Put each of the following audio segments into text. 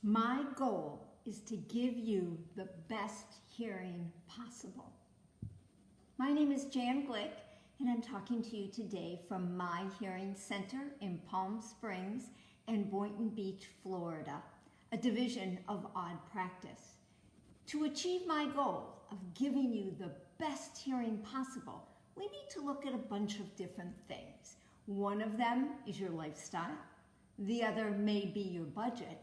My goal is to give you the best hearing possible. My name is Jan Glick, and I'm talking to you today from my hearing center in Palm Springs and Boynton Beach, Florida, a division of Odd Practice. To achieve my goal of giving you the best hearing possible, we need to look at a bunch of different things. One of them is your lifestyle. The other may be your budget.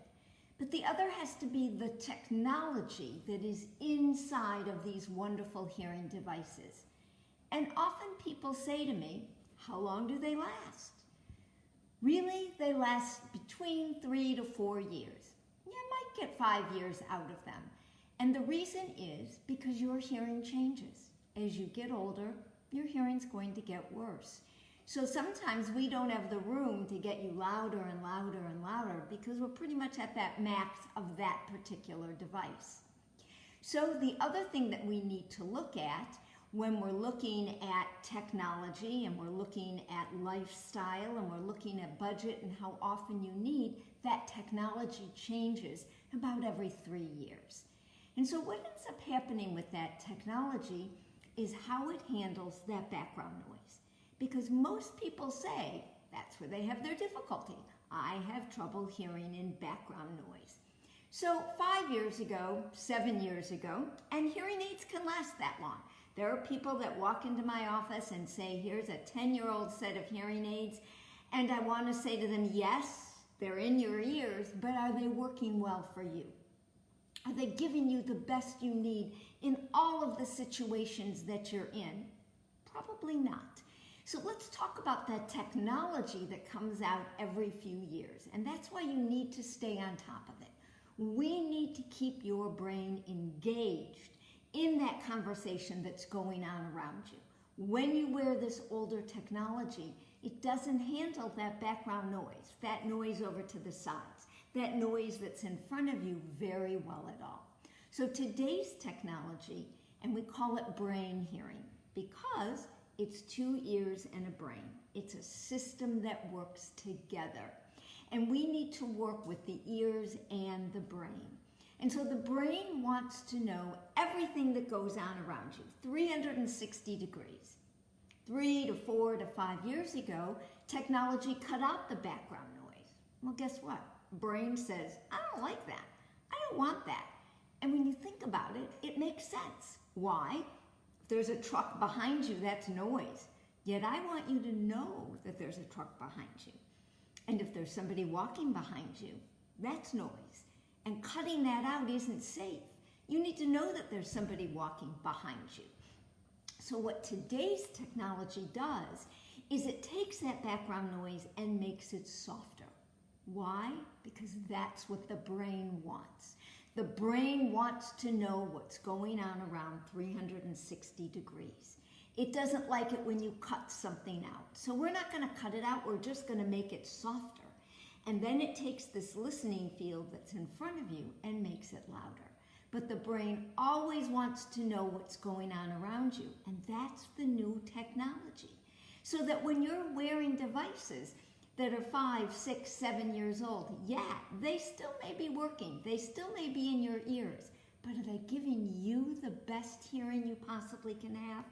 But the other has to be the technology that is inside of these wonderful hearing devices. And often people say to me, how long do they last? Really, they last between 3 to 4 years. You might get 5 years out of them. And the reason is because your hearing changes. As you get older, your hearing's going to get worse. So sometimes we don't have the room to get you louder and louder and louder because we're pretty much at that max of that particular device. So the other thing that we need to look at when we're looking at technology and we're looking at lifestyle and we're looking at budget and how often you need, that technology changes about every 3 years. And so what ends up happening with that technology is how it handles that background noise. Because most people say that's where they have their difficulty. I have trouble hearing in background noise. So 5 years ago, 7 years ago, and hearing aids can last that long. There are people that walk into my office and say, here's a 10-year-old set of hearing aids, and I want to say to them, yes, they're in your ears, but are they working well for you? Are they giving you the best you need in all of the situations that you're in? Probably not. So let's talk about that technology that comes out every few years. And that's why you need to stay on top of it. We need to keep your brain engaged in that conversation that's going on around you. When you wear this older technology, it doesn't handle that background noise, that noise over to the sides, that noise that's in front of you very well at all. So today's technology, and we call it brain hearing because it's 2 ears and a brain. It's a system that works together. And we need to work with the ears and the brain. And so the brain wants to know everything that goes on around you, 360 degrees. 3 to 4 to 5 years ago, technology cut out the background noise. Well, guess what? Brain says, I don't like that. I don't want that. And when you think about it, it makes sense. Why? If there's a truck behind you, that's noise. Yet I want you to know that there's a truck behind you. And if there's somebody walking behind you, that's noise. And cutting that out isn't safe. You need to know that there's somebody walking behind you. So what today's technology does is it takes that background noise and makes it softer. Why? Because that's what the brain wants. The brain wants to know what's going on around 360 degrees. It doesn't like it when you cut something out. So we're not going to cut it out, we're just going to make it softer. And then it takes this listening field that's in front of you and makes it louder. But the brain always wants to know what's going on around you. And that's the new technology. So that when you're wearing devices that are 5, 6, 7 years old, yeah, they still may be working. They still may be in your ears. But are they giving you the best hearing you possibly can have?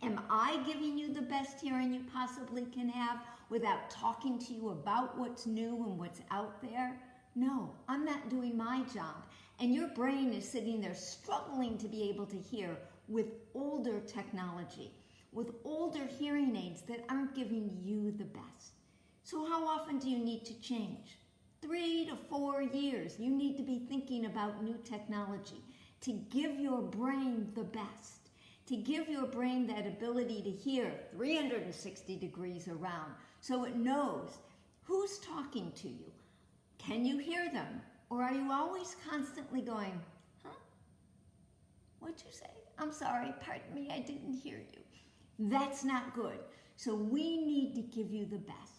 Am I giving you the best hearing you possibly can have without talking to you about what's new and what's out there? No, I'm not doing my job. And your brain is sitting there struggling to be able to hear with older technology, with older hearing aids that aren't giving you the best. So how often do you need to change? 3 to 4 years. You need to be thinking about new technology to give your brain the best, to give your brain that ability to hear 360 degrees around so it knows who's talking to you. Can you hear them? Or are you always constantly going, huh? What'd you say? I'm sorry, pardon me, I didn't hear you. That's not good. So we need to give you the best.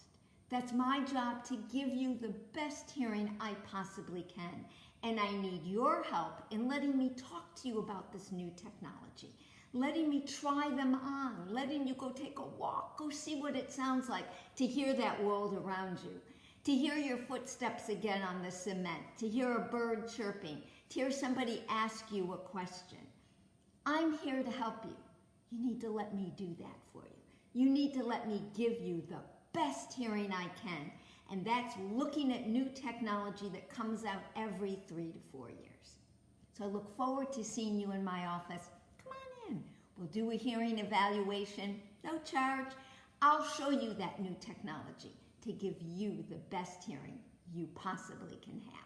That's my job, to give you the best hearing I possibly can. And I need your help in letting me talk to you about this new technology, letting me try them on, letting you go take a walk, go see what it sounds like to hear that world around you. to hear your footsteps again on the cement, to hear a bird chirping, to hear somebody ask you a question. I'm here to help you. You need to let me do that for you. You need to let me give you the best hearing I can, and that's looking at new technology that comes out every 3 to 4 years. So I look forward to seeing you in my office. Come on in. We'll do a hearing evaluation, no charge. I'll show you that new technology to give you the best hearing you possibly can have.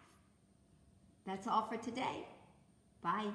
That's all for today. Bye.